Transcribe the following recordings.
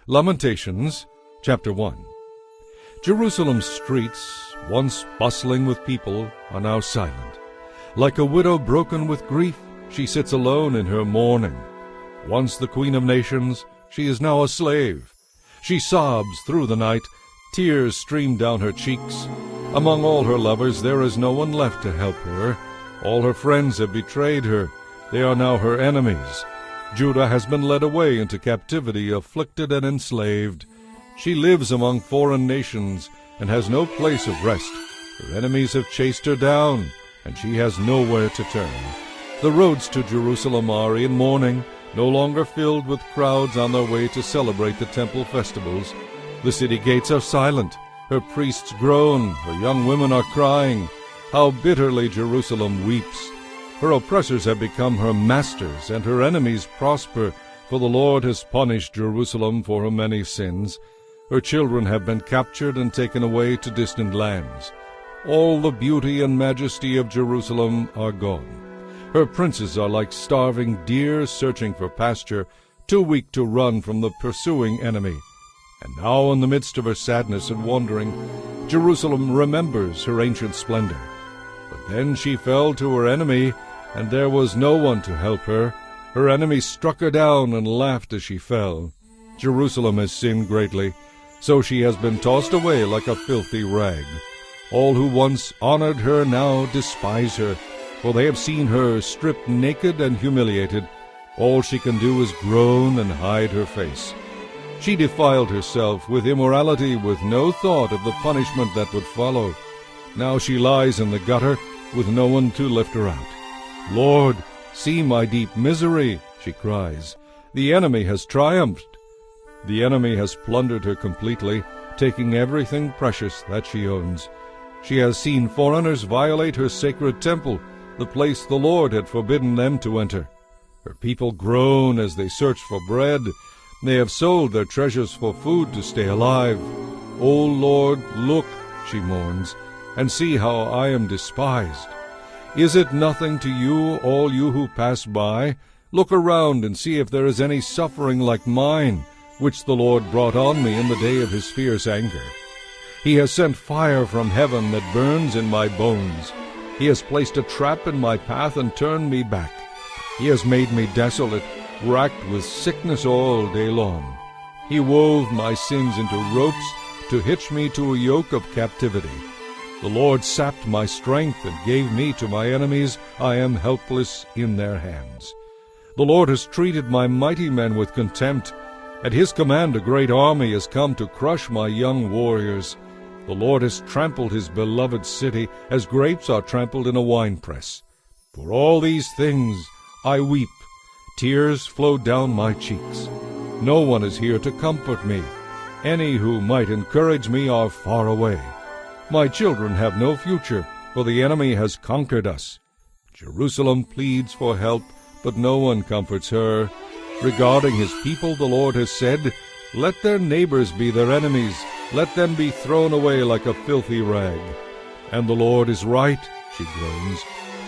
Lamentations, chapter 1. Jerusalem's streets, once bustling with people, are now silent. Like a widow broken with grief, she sits alone in her mourning. Once the queen of nations, she is now a slave. She sobs through the night, tears stream down her cheeks. Among all her lovers there is no one left to help her. All her friends have betrayed her. They are now her enemies. Judah has been led away into captivity, afflicted and enslaved. She lives among foreign nations and has no place of rest. Her enemies have chased her down, and she has nowhere to turn. The roads to Jerusalem are in mourning, no longer filled with crowds on their way to celebrate the temple festivals. The city gates are silent. Her priests groan. Her young women are crying. How bitterly Jerusalem weeps! Her oppressors have become her masters, and her enemies prosper, for the Lord has punished Jerusalem for her many sins. Her children have been captured and taken away to distant lands. All the beauty and majesty of Jerusalem are gone. Her princes are like starving deer searching for pasture, too weak to run from the pursuing enemy. And now, in the midst of her sadness and wandering, Jerusalem remembers her ancient splendor. But then she fell to her enemy, and there was no one to help her. Her enemy struck her down and laughed as she fell. Jerusalem has sinned greatly, so she has been tossed away like a filthy rag. All who once honored her now despise her, for they have seen her stripped naked and humiliated. All she can do is groan and hide her face. She defiled herself with immorality, with no thought of the punishment that would follow. Now she lies in the gutter, with no one to lift her out. "Lord, see my deep misery," she cries. "The enemy has triumphed." The enemy has plundered her completely, taking everything precious that she owns. She has seen foreigners violate her sacred temple, the place the Lord had forbidden them to enter. Her people groan as they search for bread. They have sold their treasures for food to stay alive. "O Lord, look," she mourns, "and see how I am despised. Is it nothing to you, all you who pass by? Look around and see if there is any suffering like mine, which the Lord brought on me in the day of his fierce anger. He has sent fire from heaven that burns in my bones. He has placed a trap in my path and turned me back. He has made me desolate, racked with sickness all day long. He wove my sins into ropes to hitch me to a yoke of captivity. The Lord sapped my strength and gave me to my enemies. I am helpless in their hands. The Lord has treated my mighty men with contempt. At his command a great army has come to crush my young warriors. The Lord has trampled his beloved city as grapes are trampled in a winepress. For all these things I weep. Tears flow down my cheeks. No one is here to comfort me. Any who might encourage me are far away. My children have no future, for the enemy has conquered us. Jerusalem pleads for help, but no one comforts her. Regarding his people, the Lord has said, "Let their neighbors be their enemies. Let them be thrown away like a filthy rag." And the Lord is right, she groans,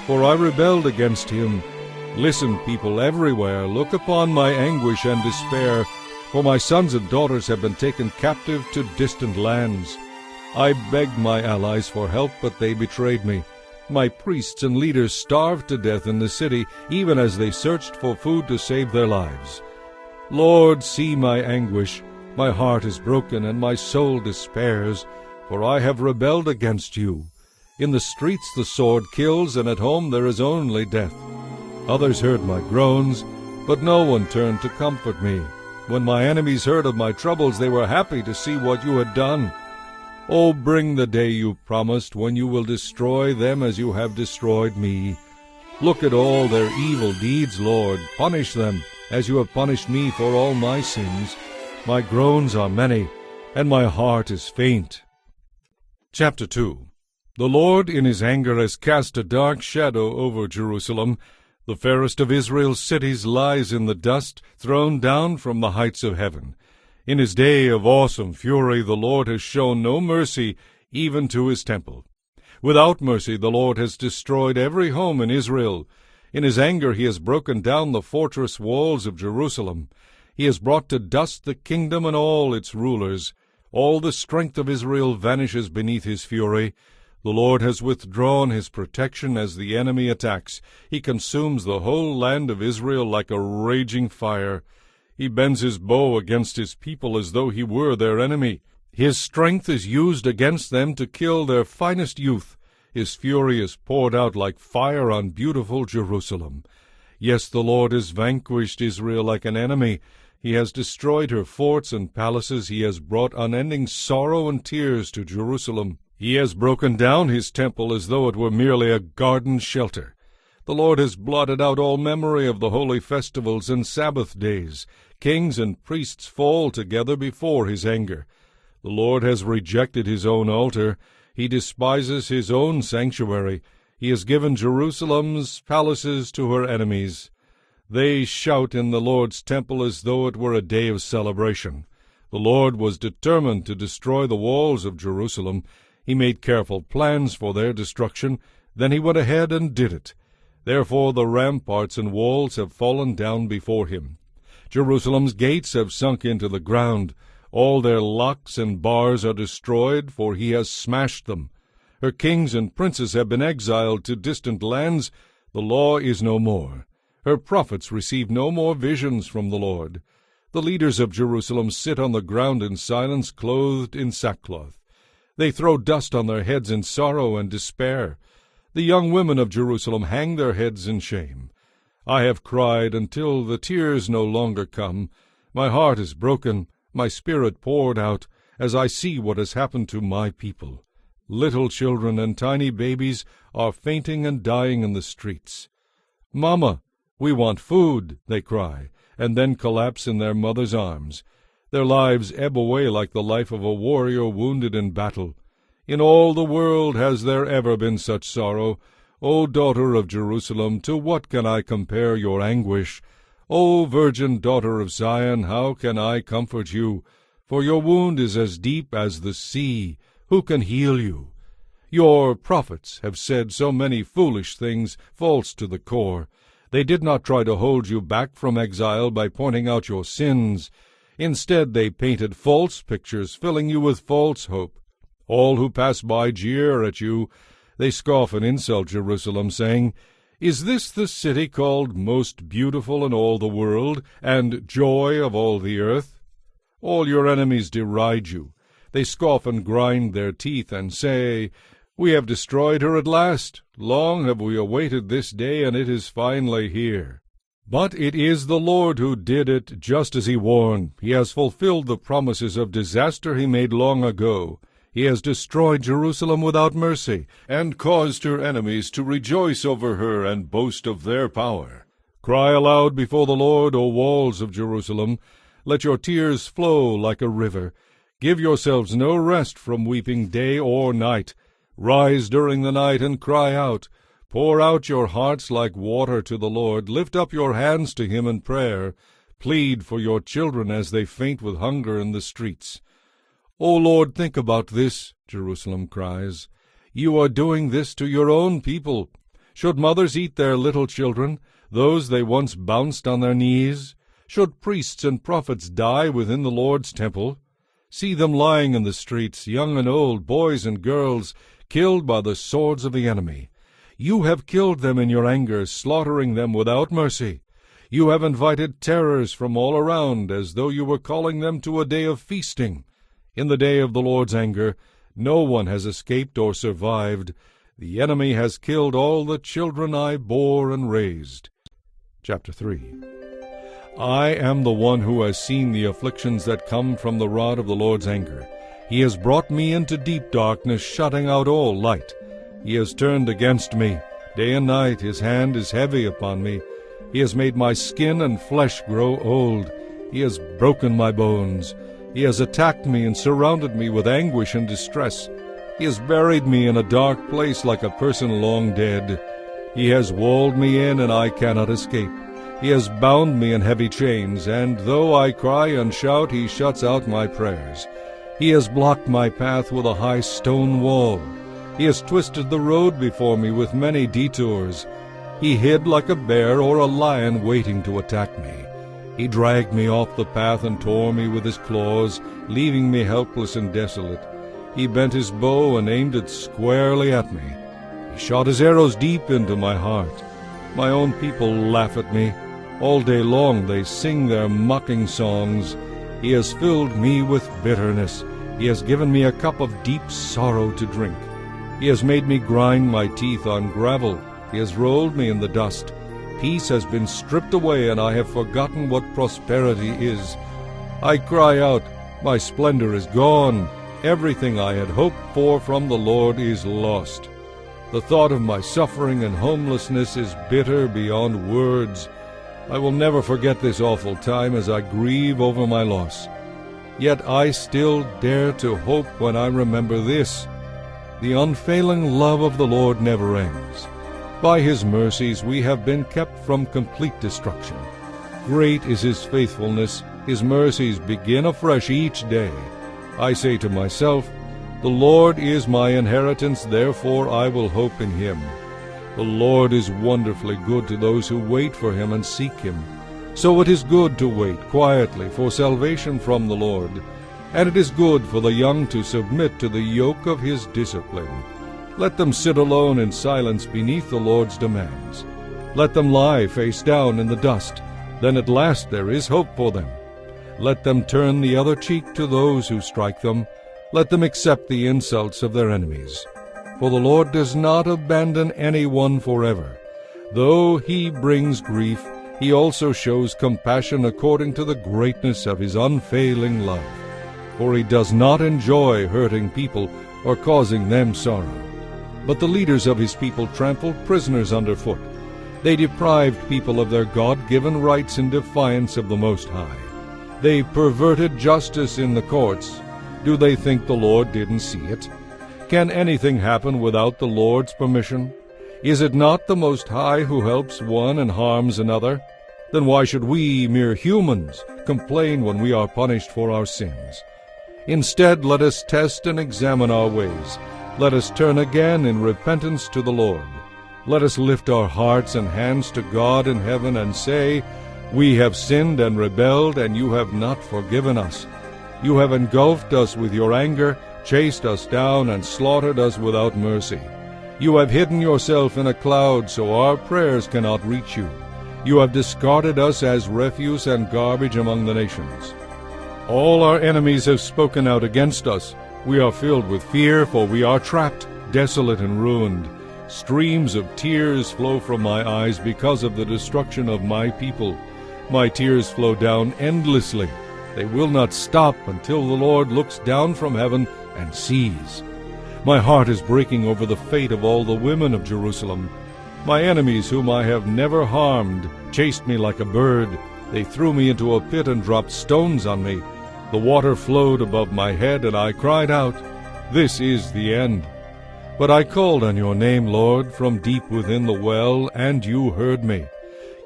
for I rebelled against him. Listen, people everywhere, look upon my anguish and despair, for my sons and daughters have been taken captive to distant lands. I begged my allies for help, but they betrayed me. My priests and leaders starved to death in the city, even as they searched for food to save their lives. Lord, see my anguish. My heart is broken, and my soul despairs, for I have rebelled against you. In the streets the sword kills, and at home there is only death. Others heard my groans, but no one turned to comfort me. When my enemies heard of my troubles, they were happy to see what you had done. Oh, bring the day you promised, when you will destroy them as you have destroyed me. Look at all their evil deeds, Lord. Punish them, as you have punished me for all my sins. My groans are many, and my heart is faint. Chapter 2. The Lord in his anger has cast a dark shadow over Jerusalem. The fairest of Israel's cities lies in the dust, thrown down from the heights of heaven. In his day of awesome fury, the Lord has shown no mercy, even to his temple. Without mercy, the Lord has destroyed every home in Israel. In his anger, he has broken down the fortress walls of Jerusalem. He has brought to dust the kingdom and all its rulers. All the strength of Israel vanishes beneath his fury. The Lord has withdrawn his protection as the enemy attacks. He consumes the whole land of Israel like a raging fire. He bends his bow against his people as though he were their enemy. His strength is used against them to kill their finest youth. His fury is poured out like fire on beautiful Jerusalem. Yes, the Lord has vanquished Israel like an enemy. He has destroyed her forts and palaces. He has brought unending sorrow and tears to Jerusalem. He has broken down his temple as though it were merely a garden shelter. The Lord has blotted out all memory of the holy festivals and Sabbath days. Kings and priests fall together before his anger. The Lord has rejected his own altar. He despises his own sanctuary. He has given Jerusalem's palaces to her enemies. They shout in the Lord's temple as though it were a day of celebration. The Lord was determined to destroy the walls of Jerusalem. He made careful plans for their destruction. Then he went ahead and did it. Therefore the ramparts and walls have fallen down before him. Jerusalem's gates have sunk into the ground. All their locks and bars are destroyed, for he has smashed them. Her kings and princes have been exiled to distant lands. The law is no more. Her prophets receive no more visions from the Lord. The leaders of Jerusalem sit on the ground in silence, clothed in sackcloth. They throw dust on their heads in sorrow and despair. The young women of Jerusalem hang their heads in shame. I have cried until the tears no longer come. My heart is broken, my spirit poured out, as I see what has happened to my people. Little children and tiny babies are fainting and dying in the streets. "Mama, we want food," they cry, and then collapse in their mother's arms. Their lives ebb away like the life of a warrior wounded in battle. In all the world has there ever been such sorrow? O daughter of Jerusalem, to what can I compare your anguish? O virgin daughter of Zion, how can I comfort you? For your wound is as deep as the sea. Who can heal you? Your prophets have said so many foolish things, false to the core. They did not try to hold you back from exile by pointing out your sins. Instead, they painted false pictures, filling you with false hope. All who pass by jeer at you. They scoff and insult Jerusalem, saying, "Is this the city called most beautiful in all the world, and joy of all the earth?" All your enemies deride you. They scoff and grind their teeth and say, "We have destroyed her at last. Long have we awaited this day, and it is finally here." But it is the Lord who did it, just as he warned. He has fulfilled the promises of disaster he made long ago. He has destroyed Jerusalem without mercy, and caused her enemies to rejoice over her and boast of their power. Cry aloud before the Lord, O walls of Jerusalem. Let your tears flow like a river. Give yourselves no rest from weeping day or night. Rise during the night and cry out. Pour out your hearts like water to the Lord. Lift up your hands to him in prayer. Plead for your children as they faint with hunger in the streets. O Lord, think about this, Jerusalem cries. You are doing this to your own people. Should mothers eat their little children, those they once bounced on their knees? Should priests and prophets die within the Lord's temple? See them lying in the streets, young and old, boys and girls, killed by the swords of the enemy. You have killed them in your anger, slaughtering them without mercy. You have invited terrors from all around, as though you were calling them to a day of feasting. In the day of the Lord's anger, no one has escaped or survived. The enemy has killed all the children I bore and raised. Chapter 3. I am the one who has seen the afflictions that come from the rod of the Lord's anger. He has brought me into deep darkness, shutting out all light. He has turned against me. Day and night his hand is heavy upon me. He has made my skin and flesh grow old. He has broken my bones. He has attacked me and surrounded me with anguish and distress. He has buried me in a dark place like a person long dead. He has walled me in, and I cannot escape. He has bound me in heavy chains, and though I cry and shout, he shuts out my prayers. He has blocked my path with a high stone wall. He has twisted the road before me with many detours. He hid like a bear or a lion waiting to attack me. He dragged me off the path and tore me with his claws, leaving me helpless and desolate. He bent his bow and aimed it squarely at me. He shot his arrows deep into my heart. My own people laugh at me. All day long they sing their mocking songs. He has filled me with bitterness. He has given me a cup of deep sorrow to drink. He has made me grind my teeth on gravel. He has rolled me in the dust. Peace has been stripped away, and I have forgotten what prosperity is. I cry out, my splendor is gone. Everything I had hoped for from the Lord is lost. The thought of my suffering and homelessness is bitter beyond words. I will never forget this awful time as I grieve over my loss. Yet I still dare to hope when I remember this. The unfailing love of the Lord never ends. By his mercies we have been kept from complete destruction. Great is his faithfulness. His mercies begin afresh each day. I say to myself, the Lord is my inheritance, therefore I will hope in him. The Lord is wonderfully good to those who wait for him and seek him. So it is good to wait quietly for salvation from the Lord, and it is good for the young to submit to the yoke of his discipline. Let them sit alone in silence beneath the Lord's demands. Let them lie face down in the dust. Then at last there is hope for them. Let them turn the other cheek to those who strike them. Let them accept the insults of their enemies. For the Lord does not abandon anyone forever. Though he brings grief, he also shows compassion according to the greatness of his unfailing love. For he does not enjoy hurting people or causing them sorrow. But the leaders of his people trampled prisoners underfoot. They deprived people of their God-given rights in defiance of the Most High. They perverted justice in the courts. Do they think the Lord didn't see it? Can anything happen without the Lord's permission? Is it not the Most High who helps one and harms another? Then why should we, mere humans, complain when we are punished for our sins? Instead, let us test and examine our ways. Let us turn again in repentance to the Lord. Let us lift our hearts and hands to God in heaven and say, we have sinned and rebelled, and you have not forgiven us. You have engulfed us with your anger, chased us down, and slaughtered us without mercy. You have hidden yourself in a cloud so our prayers cannot reach you. You have discarded us as refuse and garbage among the nations. All our enemies have spoken out against us. We are filled with fear, for we are trapped, desolate and ruined. Streams of tears flow from my eyes because of the destruction of my people. My tears flow down endlessly. They will not stop until the Lord looks down from heaven and sees. My heart is breaking over the fate of all the women of Jerusalem. My enemies, whom I have never harmed, chased me like a bird. They threw me into a pit and dropped stones on me. The water flowed above my head, and I cried out, this is the end. But I called on your name, Lord, from deep within the well, and you heard me.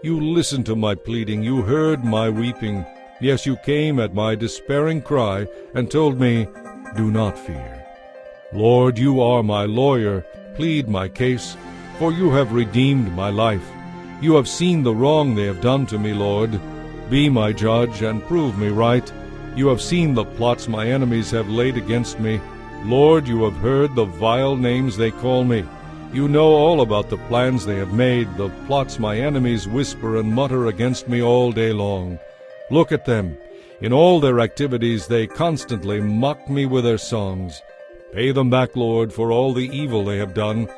You listened to my pleading, you heard my weeping. Yes, you came at my despairing cry and told me, do not fear. Lord, you are my lawyer. Plead my case, for you have redeemed my life. You have seen the wrong they have done to me, Lord. Be my judge and prove me right. You have seen the plots my enemies have laid against me. Lord, you have heard the vile names they call me. You know all about the plans they have made, the plots my enemies whisper and mutter against me all day long. Look at them. In all their activities they constantly mock me with their songs. Pay them back, Lord, for all the evil they have done.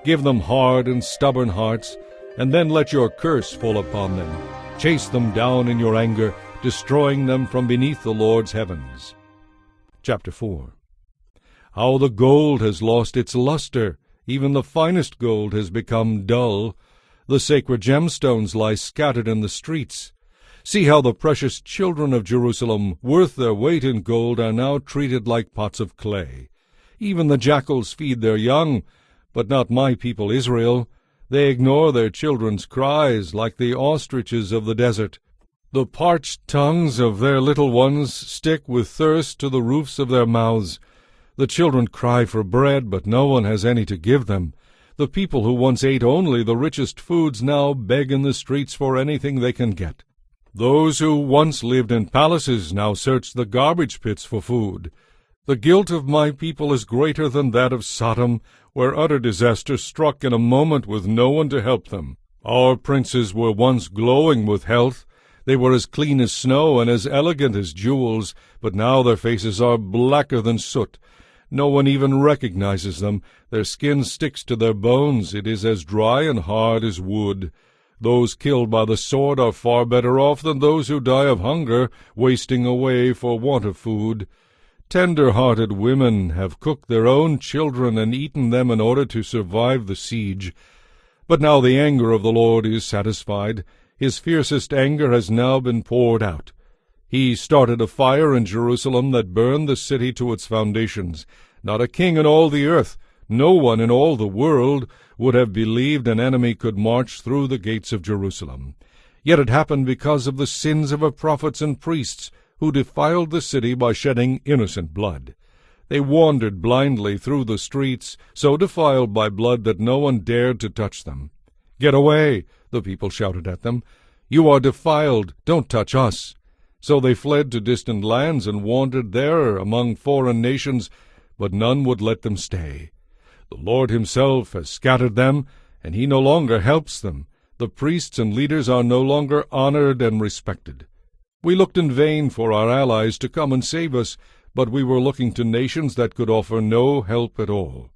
Give them hard and stubborn hearts, and then let your curse fall upon them. Chase them down in your anger, destroying them from beneath the Lord's heavens. Chapter 4. How the gold has lost its luster, even the finest gold has become dull. The sacred gemstones lie scattered in the streets. See how the precious children of Jerusalem, worth their weight in gold, are now treated like pots of clay. Even the jackals feed their young, but not my people Israel. They ignore their children's cries like the ostriches of the desert. The parched tongues of their little ones stick with thirst to the roofs of their mouths. The children cry for bread, but no one has any to give them. The people who once ate only the richest foods now beg in the streets for anything they can get. Those who once lived in palaces now search the garbage pits for food. The guilt of my people is greater than that of Sodom, where utter disaster struck in a moment with no one to help them. Our princes were once glowing with health. They were as clean as snow and as elegant as jewels, but now their faces are blacker than soot. No one even recognizes them. Their skin sticks to their bones. It is as dry and hard as wood. Those killed by the sword are far better off than those who die of hunger, wasting away for want of food. Tender-hearted women have cooked their own children and eaten them in order to survive the siege. But now the anger of the Lord is satisfied. His fiercest anger has now been poured out. He started a fire in Jerusalem that burned the city to its foundations. Not a king in all the earth, no one in all the world, would have believed an enemy could march through the gates of Jerusalem. Yet it happened because of the sins of her prophets and priests, who defiled the city by shedding innocent blood. They wandered blindly through the streets, so defiled by blood that no one dared to touch them. "Get away!" the people shouted at them. "You are defiled, don't touch us!" So they fled to distant lands and wandered there among foreign nations, but none would let them stay. The Lord himself has scattered them, and he no longer helps them. The priests and leaders are no longer honored and respected. We looked in vain for our allies to come and save us, but we were looking to nations that could offer no help at all.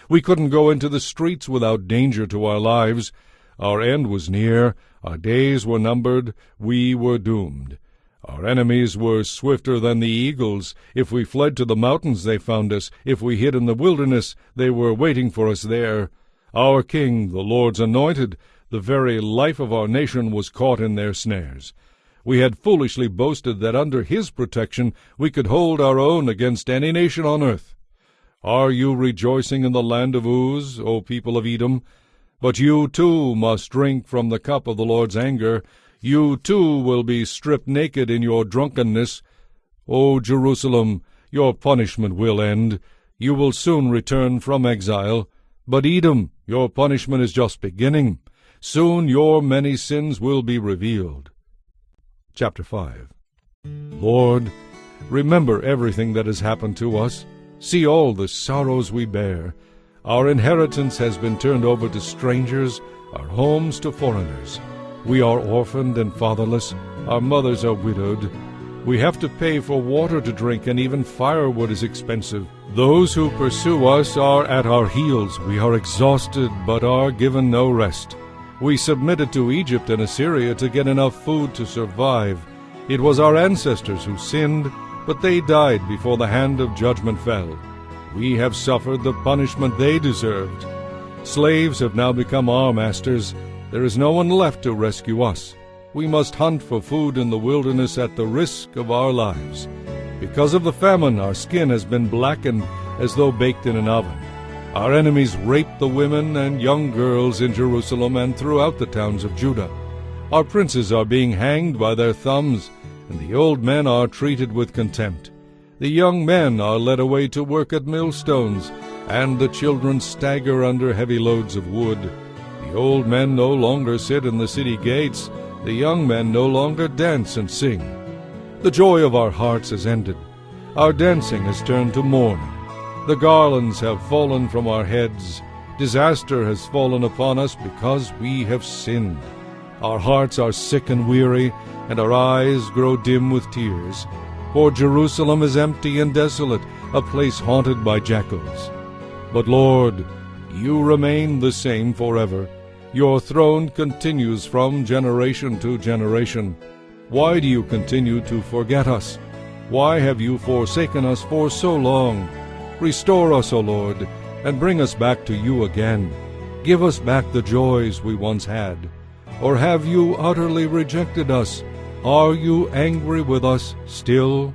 We couldn't go into the streets without danger to our lives. Our end was near, our days were numbered, we were doomed. Our enemies were swifter than the eagles. If we fled to the mountains, they found us. If we hid in the wilderness, they were waiting for us there. Our king, the Lord's anointed, the very life of our nation, was caught in their snares. We had foolishly boasted that under his protection we could hold our own against any nation on earth. Are you rejoicing in the land of Uz, O people of Edom? But you too must drink from the cup of the Lord's anger. You too will be stripped naked in your drunkenness. O Jerusalem, your punishment will end. You will soon return from exile. But Edom, your punishment is just beginning. Soon your many sins will be revealed. Chapter 5. Lord, remember everything that has happened to us. See all the sorrows we bear. Our inheritance has been turned over to strangers, our homes to foreigners. We are orphaned and fatherless. Our mothers are widowed. We have to pay for water to drink, and even firewood is expensive. Those who pursue us are at our heels. We are exhausted, but are given no rest. We submitted to Egypt and Assyria to get enough food to survive. It was our ancestors who sinned, but they died before the hand of judgment fell. We have suffered the punishment they deserved. Slaves have now become our masters. There is no one left to rescue us. We must hunt for food in the wilderness at the risk of our lives. Because of the famine, our skin has been blackened as though baked in an oven. Our enemies rape the women and young girls in Jerusalem and throughout the towns of Judah. Our princes are being hanged by their thumbs, and the old men are treated with contempt. The young men are led away to work at millstones, and the children stagger under heavy loads of wood. The old men no longer sit in the city gates. The young men no longer dance and sing. The joy of our hearts has ended. Our dancing has turned to mourning. The garlands have fallen from our heads. Disaster has fallen upon us because we have sinned. Our hearts are sick and weary, and our eyes grow dim with tears. For Jerusalem is empty and desolate, a place haunted by jackals. But Lord, you remain the same forever. Your throne continues from generation to generation. Why do you continue to forget us? Why have you forsaken us for so long? Restore us, O Lord, and bring us back to you again. Give us back the joys we once had. Or have you utterly rejected us? Are you angry with us still?